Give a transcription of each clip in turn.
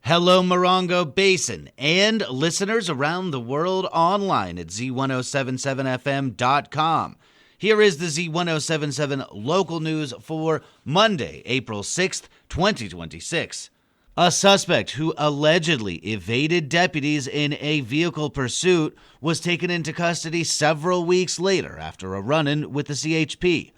Hello, Morongo Basin, and listeners around the world online at Z107.7FM.com. Here is the Z107.7 Local News for Monday, April 6th, 2026. A suspect who allegedly evaded deputies in a vehicle pursuit was taken into custody several weeks later after a run-in with the CHP.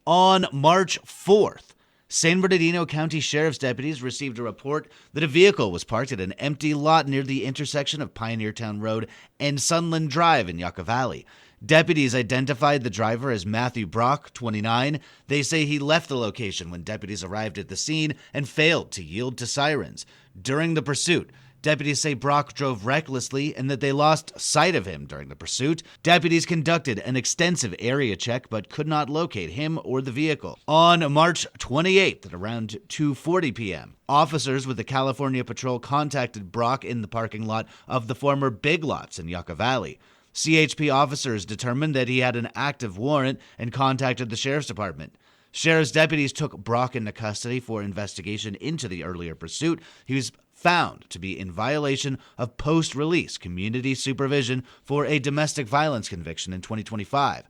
On March 4th, San Bernardino County Sheriff's deputies received a report that a vehicle was parked at an empty lot near the intersection of Pioneertown Road and Sunland Drive in Yucca Valley. Deputies identified the driver as Matthew Brock, 29. They say he left the location when deputies arrived at the scene and failed to yield to sirens. During the pursuit, deputies say Brock drove recklessly and that they lost sight of him during the pursuit. Deputies conducted an extensive area check but could not locate him or the vehicle. On March 28th at around 2:40 p.m., officers with the California Patrol contacted Brock in the parking lot of the former Big Lots in Yucca Valley. CHP officers determined that he had an active warrant and contacted the Sheriff's Department. Sheriff's deputies took Brock into custody for investigation into the earlier pursuit. He was found to be in violation of post-release community supervision for a domestic violence conviction in 2025.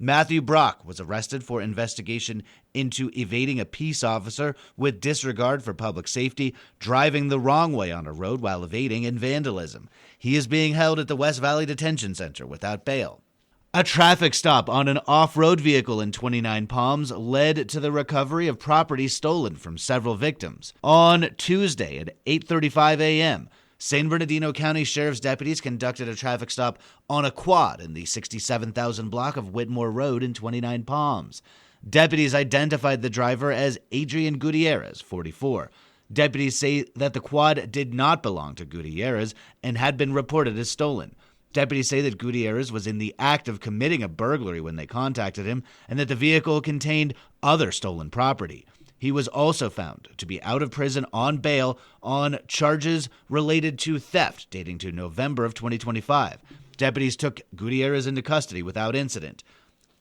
Matthew Brock was arrested for investigation into evading a peace officer with disregard for public safety, driving the wrong way on a road while evading, and vandalism. He is being held at the West Valley Detention Center without bail. A traffic stop on an off-road vehicle in 29 Palms led to the recovery of property stolen from several victims. On Tuesday at 8:35 a.m., San Bernardino County Sheriff's deputies conducted a traffic stop on a quad in the 67,000 block of Whitmore Road in 29 Palms. Deputies identified the driver as Adrian Gutierrez, 44. Deputies say that the quad did not belong to Gutierrez and had been reported as stolen. Deputies say that Gutierrez was in the act of committing a burglary when they contacted him and that the vehicle contained other stolen property. He was also found to be out of prison on bail on charges related to theft dating to November of 2025. Deputies took Gutierrez into custody without incident.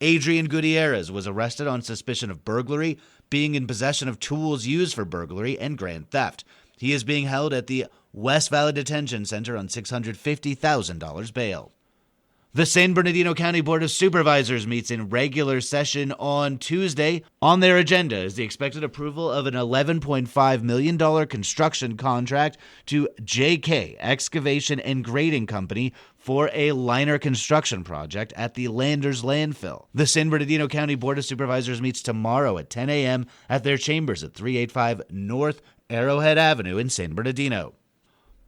Adrian Gutierrez was arrested on suspicion of burglary, being in possession of tools used for burglary, and grand theft. He is being held at the West Valley Detention Center on $650,000 bail. The San Bernardino County Board of Supervisors meets in regular session on Tuesday. On their agenda is the expected approval of an $11.5 million construction contract to JK Excavation and Grading Company for a liner construction project at the Landers landfill. The San Bernardino County Board of Supervisors meets tomorrow at 10 a.m. at their chambers at 385 North Arrowhead Avenue in San Bernardino.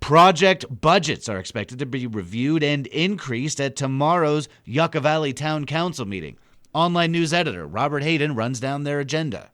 Project budgets are expected to be reviewed and increased at tomorrow's Yucca Valley Town Council meeting. Online news editor Robert Hayden runs down their agenda.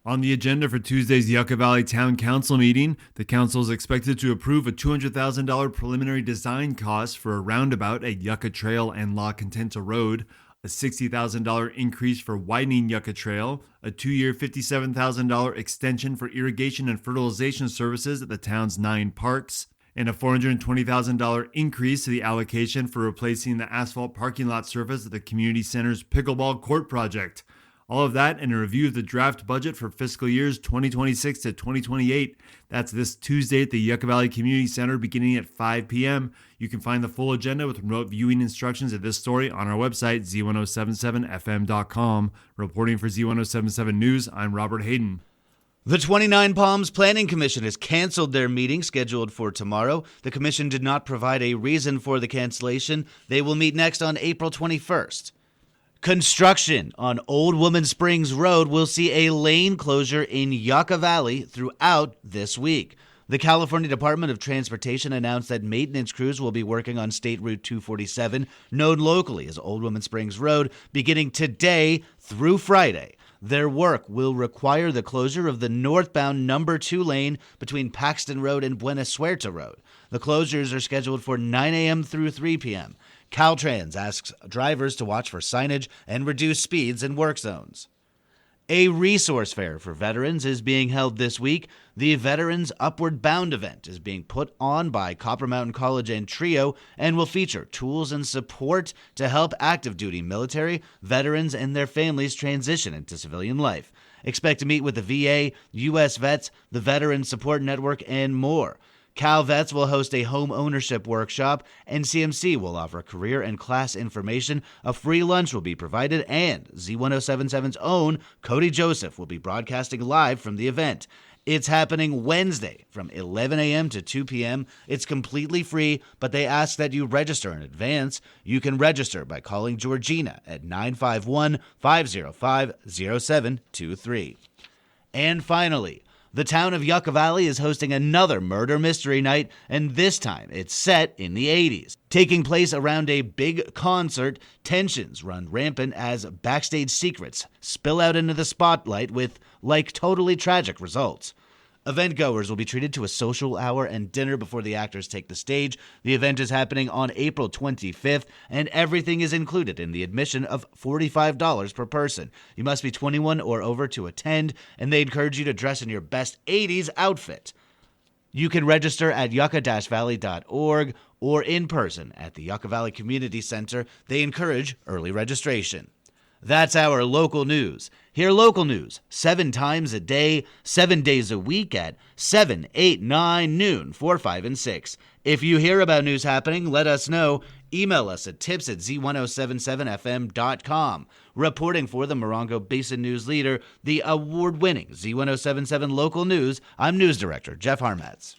On the agenda for Tuesday's Yucca Valley Town Council meeting, the council is expected to approve a $200,000 preliminary design cost for a roundabout at Yucca Trail and La Contenta Road, a $60,000 increase for widening Yucca Trail, a 2-year $57,000 extension for irrigation and fertilization services at the town's 9 parks, and a $420,000 increase to the allocation for replacing the asphalt parking lot surface at the community center's pickleball court project. All of that and a review of the draft budget for fiscal years 2026 to 2028. That's this Tuesday at the Yucca Valley Community Center beginning at 5 p.m. You can find the full agenda with remote viewing instructions of this story on our website, Z107.7FM.com. Reporting for Z107.7 News, I'm Robert Hayden. The 29 Palms Planning Commission has canceled their meeting scheduled for tomorrow. The commission did not provide a reason for the cancellation. They will meet next on April 21st. Construction on Old Woman Springs Road will see a lane closure in Yucca Valley throughout this week. The California Department of Transportation announced that maintenance crews will be working on State Route 247, known locally as Old Woman Springs Road, beginning today through Friday. Their work will require the closure of the northbound number 2 lane between Paxton Road and Buena Suerta Road. The closures are scheduled for 9 a.m. through 3 p.m. Caltrans asks drivers to watch for signage and reduce speeds in work zones. A resource fair for veterans is being held this week. The Veterans Upward Bound event is being put on by Copper Mountain College and Trio and will feature tools and support to help active duty military, veterans, and their families transition into civilian life. Expect to meet with the VA, U.S. Vets, the Veteran Support Network, and more. Cal Vets will host a home ownership workshop, and CMC will offer career and class information. A free lunch will be provided, and Z107.7's own Cody Joseph will be broadcasting live from the event. It's happening Wednesday from 11 a.m. to 2 p.m. It's completely free, but they ask that you register in advance. You can register by calling Georgina at 951-505-0723. And finally, the town of Yucca Valley is hosting another murder mystery night, and this time it's set in the 80s. Taking place around a big concert, tensions run rampant as backstage secrets spill out into the spotlight with, totally tragic results. Event goers will be treated to a social hour and dinner before the actors take the stage. The event is happening on April 25th, and everything is included in the admission of $45 per person. You must be 21 or over to attend, and they encourage you to dress in your best 80s outfit. You can register at yucca-valley.org or in person at the Yucca Valley Community Center. They encourage early registration. That's our local news. Hear local news 7 times a day, 7 days a week at 7, 8, 9, noon, 4, 5, and 6. If you hear about news happening, let us know. Email us at tips@z1077fm.com. Reporting for the Morongo Basin News Leader, the award-winning Z107.7 Local News, I'm News Director Jeff Harmatz.